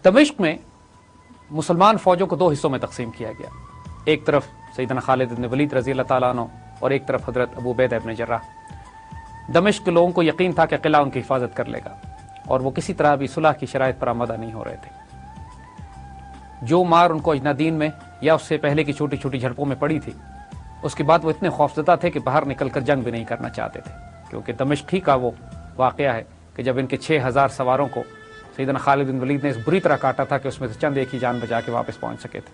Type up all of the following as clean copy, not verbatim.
दमिश्क में मुसलमान फ़ौजों को दो हिस्सों में तकसीम किया गया, एक तरफ सैयदना खालिद इब्न वलीद रज़ी अल्लाह ताला अन्हु और एक तरफ हज़रत अबू उबैदा इब्न जर्राह। दमिश्क के लोगों को यकीन था कि किला उनकी हिफाजत कर लेगा और वो किसी तरह भी सुलह की शराइत पर आमादा नहीं हो रहे थे। जो मार उनको अजनादीन में या उससे पहले की छोटी छोटी झड़पों में पड़ी थी, उसके बाद वो इतने खौफजदा थे कि बाहर निकलकर जंग भी नहीं करना चाहते थे, क्योंकि दमिश्क ही का वो वाक़या है कि जब इनके 6000 सवारों को सैयदना खालिद बिन वलीद ने इस बुरी तरह काटा था कि उसमें से चंद एक ही जान बचा के वापस पहुंच सके थे।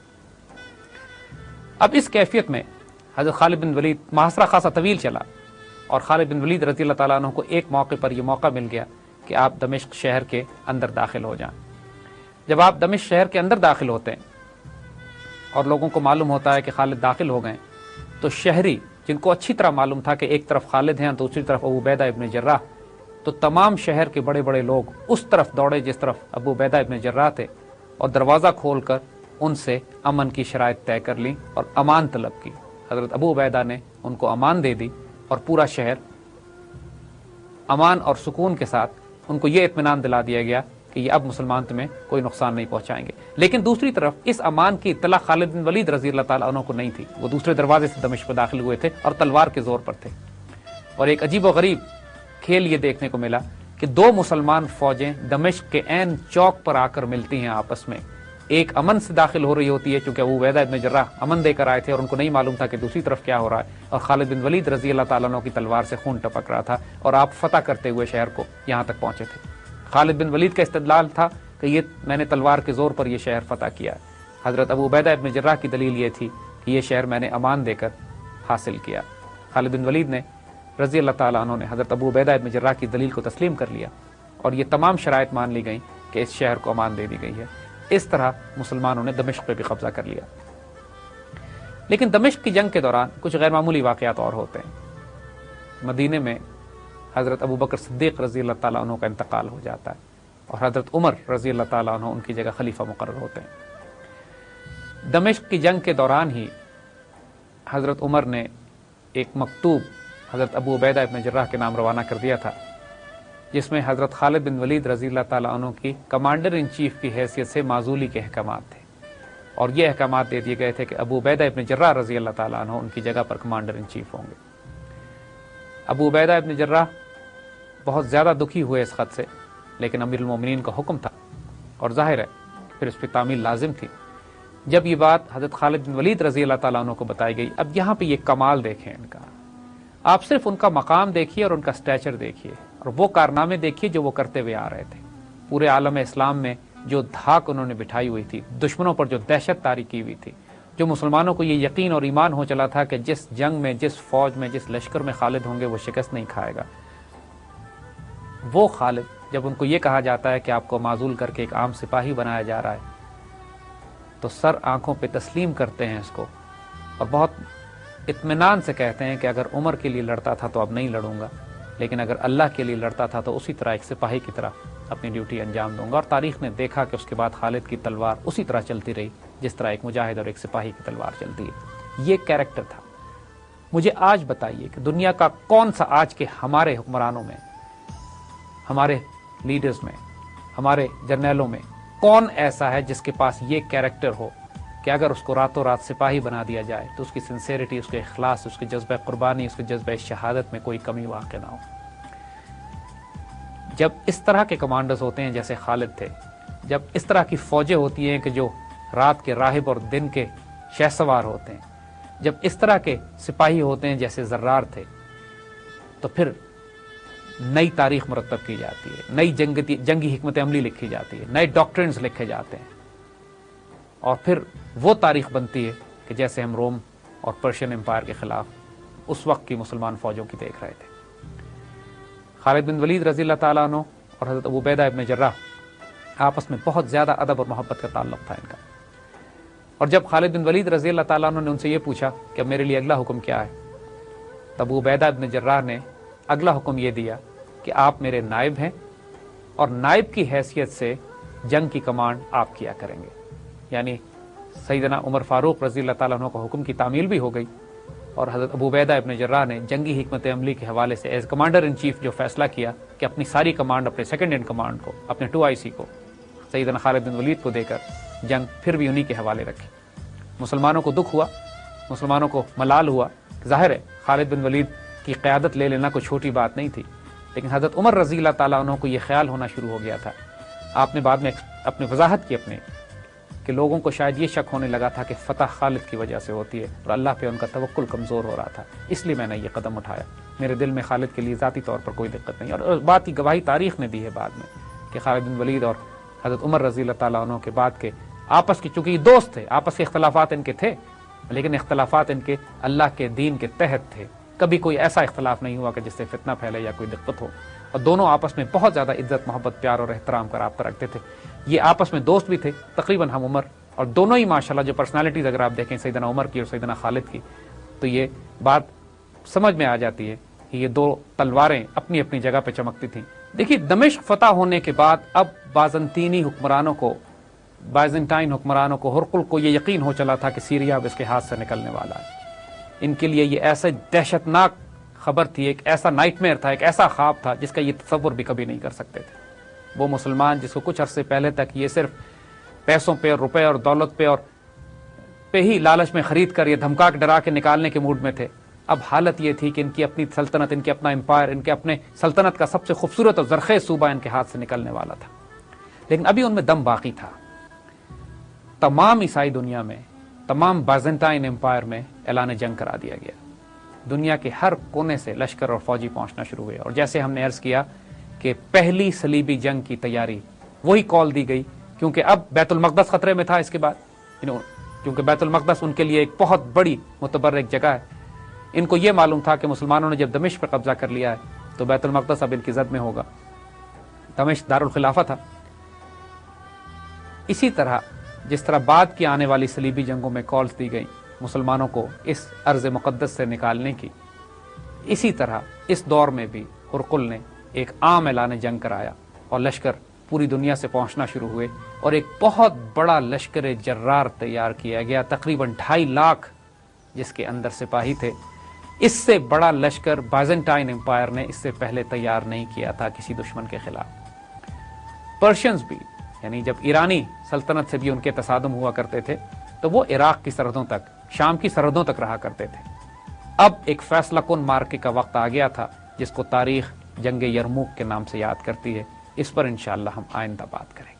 अब इस कैफियत में हज़रत खालिद बिन वलीद मुहासरा खासा तवील चला और खालिद बिन वलीद रज़ी अल्लाह ताला अन्हु को एक मौके पर यह मौका मिल गया कि आप दमिश्क शहर के अंदर दाखिल हो जाएं। जब आप दमिश्क शहर के अंदर दाखिल होते हैं और लोगों को मालूम होता है कि खालिद दाखिल हो गए, तो शहरी जिनको अच्छी तरह मालूम था कि एक तरफ खालिद हैं दूसरी तरफ अबू उबैदा इब्न जर्राह, तो तमाम शहर के बड़े बड़े लोग उस तरफ दौड़े जिस तरफ अबू उबैदा इब्न जर्राह थे और दरवाज़ा खोलकर उनसे अमन की शराइत तय कर ली और अमान तलब की। हज़रत अबू उबैदा ने उनको अमान दे दी और पूरा शहर अमान और सुकून के साथ उनको ये इत्मीनान दिला दिया गया कि ये अब मुसलमान तुम्हें कोई नुकसान नहीं पहुंचाएंगे। लेकिन दूसरी तरफ इस अमान की इत्तला खालिद बिन वलीद रज़ी अल्लाह ताला अन्हु को नहीं थी। वो दूसरे दरवाजे से दमिश्क में दाखिल हुए थे और तलवार के जोर पर थे। और एक अजीब व गरीब खेल ये देखने को मिला कि दो मुसलमान फौजें दमिश्क के ऐन चौक पर आकर मिलती हैं आपस में। एक अमन से दाखिल हो रही होती है क्योंकि अबू उबैदा इब्न जर्राह अमन देकर आए थे और उनको नहीं मालूम था कि दूसरी तरफ क्या हो रहा है, और खालिद बिन वलीद रज़ी अल्लाह ताला अन्हु की तलवार से खून टपक रहा था और आप फतह करते हुए शहर को यहाँ तक पहुंचे थे। खालिद बिन वलीद का इस्तिदलाल था कि ये मैंने तलवार के जोर पर यह शहर फतह किया। हज़रत अबू उबैदा इब्न जर्राह की दलील ये थी कि यह शहर मैंने अमान देकर हासिल किया। खालिद बिन वलीद ने रज़ी अल्लाह ताला अन्हु ने हज़रत अबू उबैदा इब्न जर्राह की दलील को तस्लीम कर लिया और ये तमाम शराइत मान ली गई कि इस शहर को अमान दे दी गई है। इस तरह मुसलमानों ने दमिश्क पे भी कब्जा कर लिया। लेकिन दमिश्क की जंग के दौरान कुछ गैर मामूली वाक़यात और होते हैं। मदीने में हज़रत अबू बकर सिद्दीक़ रज़ी अल्लाह ताला अन्हु का इंतकाल हो जाता है और हज़रत उमर रज़ी अल्लाह ताला अन्हु उनकी जगह खलीफा मुकर्रर होते हैं। दमिश्क की जंग के दौरान ही हज़रत उमर ने एक मकतूब हज़रत अबू उबैदा इब्न जर्राह के नाम रवाना कर दिया था, जिसमें हज़रत खालिद बिन वलीद रज़ी अल्लाह ताला अन्हु की कमांडर इन चीफ की हैसियत से माजूली के अहकामात थे और ये अहकामात दे दिए गए थे कि अबू उबैदा इब्न जर्राह रज़ी अल्लाह ताला अन्हु उनकी जगह पर कमांडर इन चीफ होंगे। अबू उबैदा इब्न जर्राह बहुत ज़्यादा दुखी हुए इस ख़त से, लेकिन अमीरुल मोमिनीन का हुक्म था और ज़ाहिर है फिर इस पर तामील लाजिम थी। जब ये बात हज़रत खालिद बिन वलीद रज़ी अल्लाह ताला अन्हु को बताई गई, अब यहाँ पे ये कमाल देखें इनका, आप सिर्फ उनका मकाम देखिए और उनका स्टैचर देखिए और वो कारनामे देखिए जो वो करते हुए आ रहे थे। पूरे आलम इस्लाम में जो धाक उन्होंने बिठाई हुई थी, दुश्मनों पर जो दहशत तारी की हुई थी, जो मुसलमानों को ये यकीन और ईमान हो चला था कि जिस जंग में, जिस फौज में, जिस लश्कर में खालिद होंगे वो शिकस्त नहीं खाएगा, वो खालिद जब उनको ये कहा जाता है कि आपको माजूल करके एक आम सिपाही बनाया जा रहा है, तो सर आंखों पे तस्लीम करते हैं इसको और बहुत इत्मीनान से कहते हैं कि अगर उमर के लिए लड़ता था तो अब नहीं लड़ूंगा, लेकिन अगर अल्लाह के लिए लड़ता था तो उसी तरह एक सिपाही की तरह अपनी ड्यूटी अंजाम दूंगा। और तारीख ने देखा कि उसके बाद खालिद की तलवार उसी तरह चलती रही जिस तरह एक मुजाहिद और एक सिपाही की तलवार चलती है। ये कैरेक्टर था। मुझे आज बताइए कि दुनिया का कौन सा आज के हमारे हुक्मरानों में, हमारे लीडर्स में, हमारे जर्नैलों में कौन ऐसा है जिसके पास ये कैरेक्टर हो कि अगर उसको रातों रात सिपाही बना दिया जाए तो उसकी सिंसेरिटी, उसके इखलास, उसके जज्बे कुर्बानी, उसके जज्बे शहादत में कोई कमी वाक़ई ना हो। जब इस तरह के कमांडर्स होते हैं जैसे खालिद थे, जब इस तरह की फौजें होती हैं कि जो रात के राहिब और दिन के शहसवार होते हैं, जब इस तरह के सिपाही होते हैं जैसे जर्रार थे, तो फिर नई तारीख मुरतब की जाती है, नई जंगी हिकमत अमली लिखी जाती है, नए डॉक्ट्रिन्स लिखे जाते हैं और फिर वो तारीख बनती है कि जैसे हम रोम और पर्शियन एम्पायर के खिलाफ उस वक्त की मुसलमान फौजों की देख रहे थे। खालिद बिन वलीद रज़ी अल्लाह ताला अन्हु और हज़रत अबू उबैदा इब्न जर्राह आपस में बहुत ज़्यादा अदब और मोहब्बत का ताल्लुक़ था इनका। और जब खालिद बिन वलीद रज़ी अल्लाह ताला अन्हु ने उनसे ये पूछा कि अब मेरे लिए अगला हुक्म क्या है, तब अबू उबैदा इब्न जर्राह ने अगला हुक्म ये दिया कि आप मेरे नायब हैं और नायब की हैसियत से जंग की कमांड आप किया करेंगे। यानी सैयदना उमर फारूक रज़ी अल्लाह ताला अन्हु का हुक्म की तामील भी हो गई और हज़रत अबू उबैदा इब्न जर्राह ने जंगी हिकमत अमली के हवाले से एज कमांडर इन चीफ जो फैसला किया कि अपनी सारी कमांड अपने सेकंड इन कमांड को, अपने 2IC को سیدنا خالد بن ولید کو دے کر جنگ پھر بھی انہی کے حوالے رکھی۔ مسلمانوں کو دکھ ہوا، مسلمانوں کو ملال ہوا۔ ظاہر ہے خالد بن ولید کی قیادت لے لینا کوئی چھوٹی بات نہیں تھی، لیکن حضرت عمر رضی اللہ تعالیٰ عنہ کو یہ خیال ہونا شروع ہو گیا تھا، آپ نے بعد میں اپنے وضاحت کی کہ لوگوں کو شاید یہ شک ہونے لگا تھا کہ فتح خالد کی وجہ سے ہوتی ہے اور اللہ پہ ان کا توکل کمزور ہو رہا تھا، اس لیے میں نے یہ قدم اٹھایا۔ میرے دل میں خالد کے لیے ذاتی طور پر کوئی دقت نہیں، اور اس بات کی گواہی تاریخ نے دی ہے بعد میں کہ خالد بن ولید اور حضرت عمر رضی اللہ تعالیٰ عنہ کے بعد کے آپس کی، چونکہ یہ دوست تھے، آپس کے اختلافات ان کے تھے، لیکن اختلافات ان کے اللہ کے دین کے تحت تھے۔ کبھی کوئی ایسا اختلاف نہیں ہوا کہ جس سے فتنہ پھیلے یا کوئی دقت ہو، اور دونوں آپس میں بہت زیادہ عزت، محبت، پیار اور احترام کا رابطہ رکھتے تھے۔ یہ آپس میں دوست بھی تھے، تقریباً ہم عمر، اور دونوں ہی ماشاءاللہ جو پرسنالٹیز اگر آپ دیکھیں سیدنا عمر کی اور سیدنا خالد کی، تو یہ بات سمجھ میں آ جاتی ہے کہ یہ دو تلواریں اپنی اپنی جگہ پہ چمکتی تھیں۔ دیکھیے دمشق فتح ہونے کے بعد اب بازنطینی حکمرانوں کو، بائزنٹائن حکمرانوں کو، ہرقل کو یہ یقین ہو چلا تھا کہ سیریا اب اس کے ہاتھ سے نکلنے والا ہے۔ ان کے لیے یہ ایسے دہشت ناک خبر تھی، ایک ایسا نائٹ میئر تھا، ایک ایسا خواب تھا جس کا یہ تصور بھی کبھی نہیں کر سکتے تھے۔ وہ مسلمان جس کو کچھ عرصے پہلے تک یہ صرف پیسوں پہ، روپے اور دولت پہ ہی لالچ میں خرید کر یہ دھمکا کے ڈرا کے نکالنے کے موڈ میں تھے، اب حالت یہ تھی کہ ان کی اپنی سلطنت، ان کے اپنا امپائر، ان کے اپنے سلطنت کا سب سے خوبصورت اور زرخیز صوبہ ان کے ہاتھ سے نکلنے والا تھا۔ لیکن ابھی ان میں دم باقی تھا۔ تمام عیسائی دنیا میں، تمام بائزنٹائن امپائر میں اعلان جنگ کرا دیا گیا۔ دنیا کے ہر کونے سے لشکر اور فوجی پہنچنا شروع ہوئے، اور جیسے ہم نے عرض کیا کہ پہلی صلیبی جنگ کی تیاری وہی کال دی گئی، کیونکہ اب بیت المقدس خطرے میں تھا اس کے بعد، کیونکہ بیت المقدس ان کے لیے ایک بہت بڑی متبرک جگہ ہے۔ ان کو یہ معلوم تھا کہ مسلمانوں نے جب دمشق پر قبضہ کر لیا ہے تو بیت المقدس اب ان کی زد میں ہوگا۔ دمشق دارالخلافہ تھا۔ اسی طرح جس طرح بعد کی آنے والی صلیبی جنگوں میں کالز دی گئیں مسلمانوں کو اس ارض مقدس سے نکالنے کی، اسی طرح اس دور میں بھی ہرقل نے ایک عام اعلان جنگ کرایا اور لشکر پوری دنیا سے پہنچنا شروع ہوئے، اور ایک بہت بڑا لشکر جرار تیار کیا گیا، تقریباً 2.5 لاکھ جس کے اندر سپاہی تھے۔ اس سے بڑا لشکر بائزنٹائن امپائر نے اس سے پہلے تیار نہیں کیا تھا کسی دشمن کے خلاف۔ پرشینز بھی، یعنی جب ایرانی سلطنت سے بھی ان کے تصادم ہوا کرتے تھے تو وہ عراق کی سرحدوں تک، شام کی سرحدوں تک رہا کرتے تھے۔ اب ایک فیصلہ کن مارکے کا وقت آ گیا تھا جس کو تاریخ جنگ یرموک کے نام سے یاد کرتی ہے۔ اس پر انشاءاللہ ہم آئندہ بات کریں گے۔